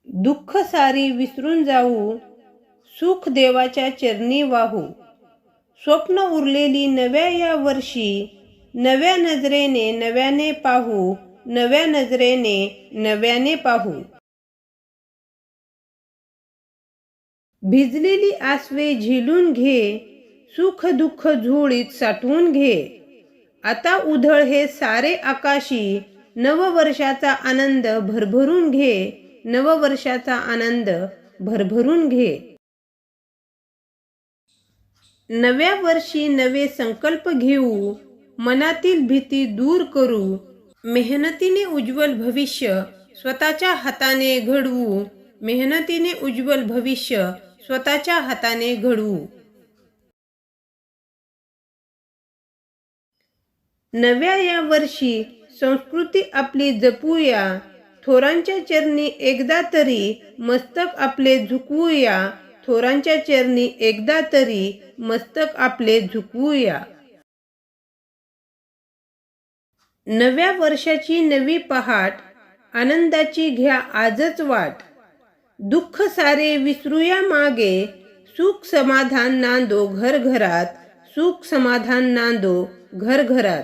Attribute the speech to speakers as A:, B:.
A: दुःख सारी विसरून जाऊ, सुख देवाच्या चरणी वाहू. स्वप्न उरलेली नव्या या वर्षी, नव्या नजरेने नव्याने पाहू, नव्या नजरेने नव्याने पाहू. भिजलेली आसवे झेलून घे, सुख दुःख झोळीत साठवून घे. आता उधळ हे सारे आकाशी, नववर्षाचा आनंद भरभरून घे, नववर्षाचा आनंद भरभरून घे. नव्या वर्षी नवे संकल्प घेऊ, मनातील भीती दूर करू. मेहनतीने उज्ज्वल भविष्य स्वतःच्या हाताने घडवू, मेहनतीने उज्ज्वल भविष्य स्वतःच्या हाताने घडवू. नव्या या वर्षी संस्कृती आपली जपूया, थोरांच्या चरणी एकदा तरी मस्तक आपले झुकवूया, थोरांच्या चरणी एकदा तरी मस्तक आपले झुकवूया. नव्या वर्षाची नवी पहाट, आनंदाची घ्या आजच वाट. दुःख सारे विसरूया मागे, सुख समाधान नांदो घर घरात, सुख समाधान नांदो घर घरात.